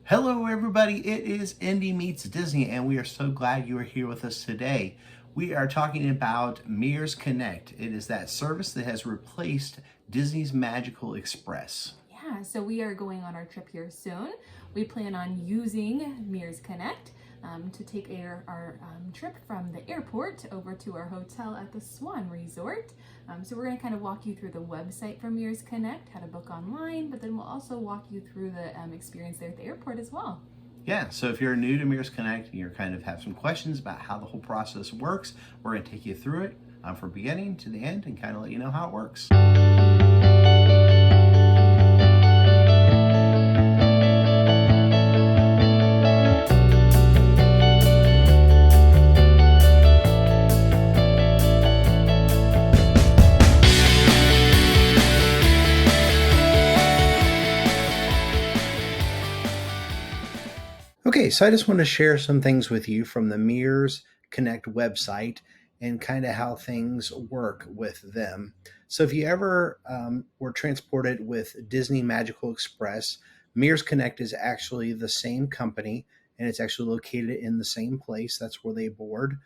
Hello everybody, it is Indy Meets Disney and we are so glad you are here with us today. We are talking about Mears Connect. It is that service that has replaced Disney's Magical Express. Yeah, so we are going on our trip here soon. We plan on using Mears Connect to take our trip from the airport over to our hotel at the Swan Resort. So we're going to kind of walk you through the website for Mears Connect, how to book online, but then we'll also walk you through the experience there at the airport as well. Yeah, so if you're new to Mears Connect and you're kind of have some questions about how the whole process works, we're going to take you through it from beginning to the end and kind of let you know how it works. Okay, so I just want to share some things with you from the Mears Connect website and kind of how things work with them. So if you ever were transported with Disney Magical Express, Mears Connect is actually the same company and it's actually located in the same place. That's where they board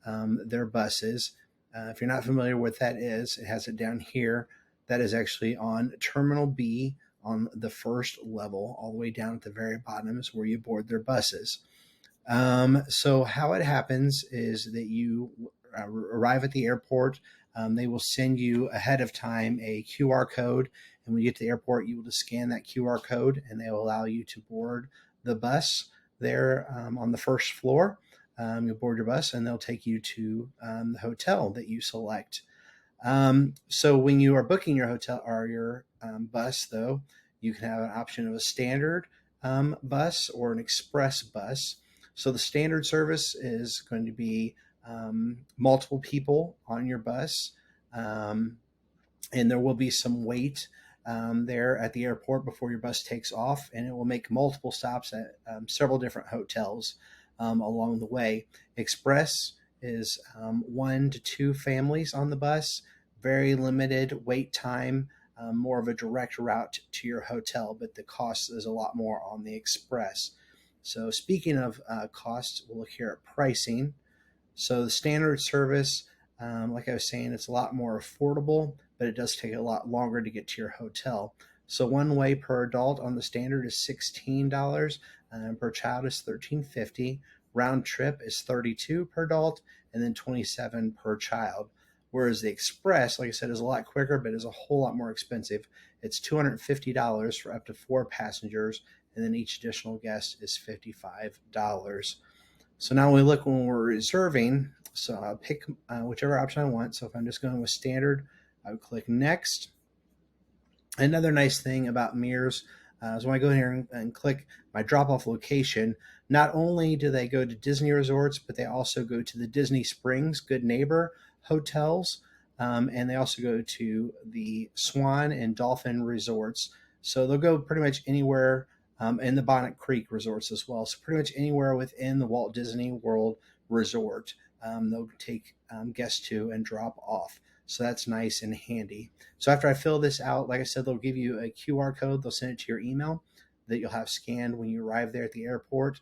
their buses. If you're not familiar with what that is, it has it down here. That is actually on Terminal B on the first level, all the way down at the very bottom is where you board their buses. So how it happens is that you arrive at the airport. They will send you ahead of time a QR code. And when you get to the airport, you will just scan that QR code and they will allow you to board the bus there on the first floor. You'll board your bus and they'll take you to the hotel that you select. So when you are booking your hotel or your bus, though, you can have an option of a standard bus or an express bus. So the standard service is going to be multiple people on your bus, and there will be some wait there at the airport before your bus takes off, and it will make multiple stops at several different hotels along the way. Express is 1 to 2 families on the bus, very limited wait time, more of a direct route to your hotel, but the cost is a lot more on the Express. So speaking of costs, we'll look here at pricing. So the standard service, like I was saying, it's a lot more affordable, but it does take a lot longer to get to your hotel. So one way per adult on the standard is $16, per child is $13.50. Round trip is $32 per adult, and then $27 per child. Whereas the Express, like I said, is a lot quicker, but is a whole lot more expensive. It's $250 for up to 4 passengers, and then each additional guest is $55. So now we look when we're reserving. So I'll pick whichever option I want. So if I'm just going with standard, I would click next. Another nice thing about Mears is when I go here and click my drop-off location, not only do they go to Disney resorts, but they also go to the Disney Springs Good Neighbor hotels, and they also go to the Swan and Dolphin resorts. So they'll go pretty much anywhere, in the Bonnet Creek resorts as well. So pretty much anywhere within the Walt Disney World Resort, they'll take guests to and drop off. So that's nice and handy. So after I fill this out, like I said, they'll give you a QR code. They'll send it to your email that you'll have scanned when you arrive there at the airport.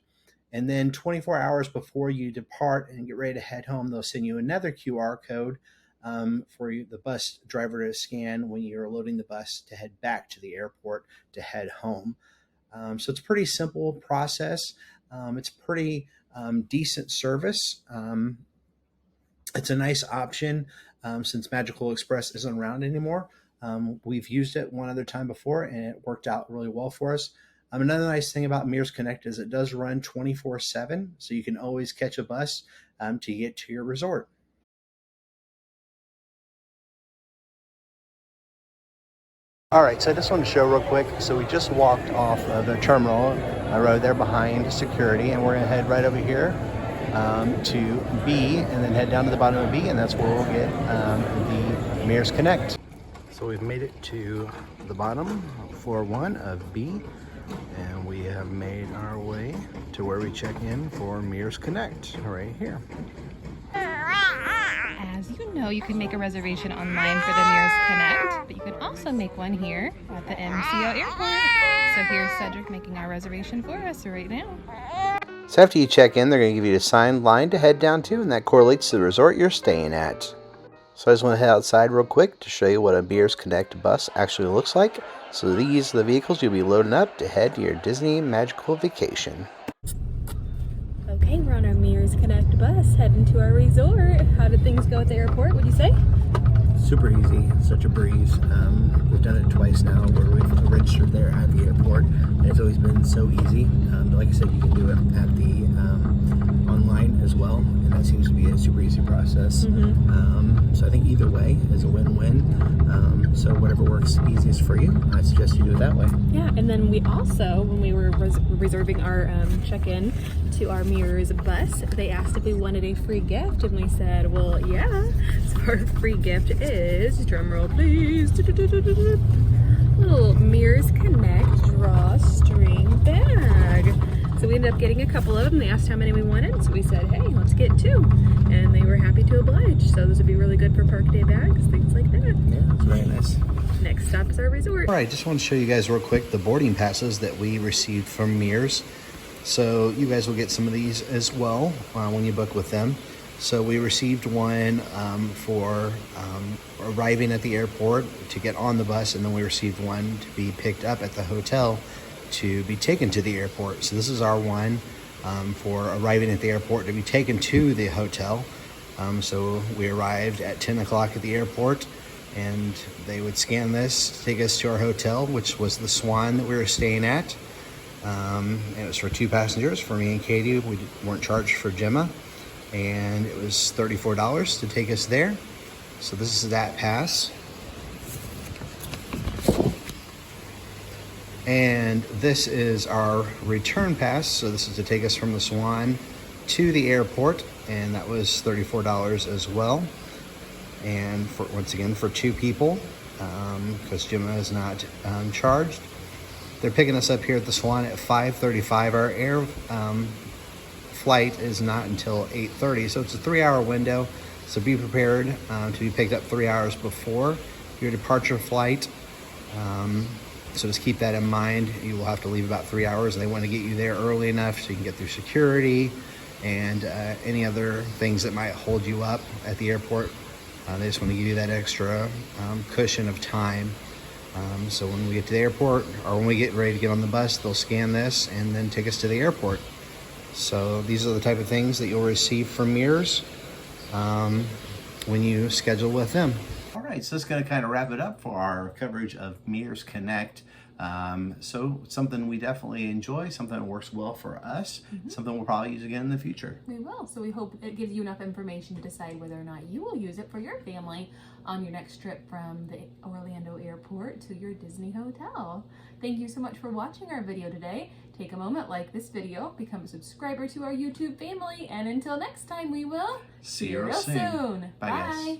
And then 24 hours before you depart and get ready to head home, they'll send you another QR code for you, the bus driver to scan when you're loading the bus to head back to the airport to head home. So it's a pretty simple process. It's pretty decent service. It's a nice option since Magical Express isn't around anymore. We've used it one other time before and it worked out really well for us. Another nice thing about Mears Connect is it does run 24/7, so you can always catch a bus to get to your resort. All right, so I just want to show real quick. So we just walked off of the terminal. I rode there behind security, and we're going to head right over here to B, and then head down to the bottom of B, and that's where we'll get the Mears Connect. So we've made it to the bottom, floor 1 of B, and we have made our way to where we check in for Mears Connect, right here. As you know, you can make a reservation online for the Mears Connect, but you can also make one here at the MCO airport. So here's Cedric making our reservation for us right now. So after you check in, they're going to give you a signed line to head down to, and that correlates to the resort you're staying at. So I just want to head outside real quick to show you what a Mears Connect bus actually looks like. So these are the vehicles you'll be loading up to head to your Disney magical vacation. Okay, we're on our Mears Connect bus heading to our resort. How did things go at the airport, would you say? Super easy, such a breeze. We've done it twice now where we've registered there at the airport, and it's always been so easy. Like I said, you can do it at the online as well, and that seems to be a super easy process. So I think either way is a win-win. So whatever works easiest for you, I suggest you do it that way. Yeah, and then we also, when we were reserving our check-in to our Mears bus, they asked if we wanted a free gift, and we said, well, yeah. So our free gift is, drumroll please, little Mears Connect drawstring bag. So we ended up getting a couple of them. They asked how many we wanted, so we said, hey, let's get 2. And they were happy to oblige. So those would be really good for park day bags, things like that. Yeah, it's very nice. Next stop is our resort. All right, just want to show you guys real quick the boarding passes that we received from Mears. So you guys will get some of these as well when you book with them. So we received one for arriving at the airport to get on the bus, and then we received one to be picked up at the hotel to be taken to the airport. So this is our one for arriving at the airport to be taken to the hotel. So we arrived at 10 o'clock at the airport, and they would scan this to take us to our hotel, which was the Swan that we were staying at. And it was for 2 passengers, for me and Katie. We weren't charged for Gemma, and it was $34 to take us there. So this is that pass. And this is our return pass. So this is to take us from the Swan to the airport, and that was $34 as well. And for, once again, for 2 people, because Gemma is not charged. They're picking us up here at the Swan at 5:35. Our air flight is not until 8:30, so it's a 3-hour window. So be prepared to be picked up 3 hours before your departure flight. So just keep that in mind. You will have to leave about 3 hours. They want to get you there early enough so you can get through security and any other things that might hold you up at the airport. They just want to give you that extra cushion of time. So when we get to the airport, or when we get ready to get on the bus, they'll scan this and then take us to the airport. So these are the type of things that you'll receive from Mears when you schedule with them. All right, so that's going to kind of wrap it up for our coverage of Mears Connect. So something we definitely enjoy, something that works well for us, something we'll probably use again in the future. We will. So we hope it gives you enough information to decide whether or not you will use it for your family on your next trip from the Orlando airport to your Disney hotel. Thank you so much for watching our video today. Take a moment, like this video, become a subscriber to our YouTube family, and until next time, we will See you real soon. Bye. Bye, guys.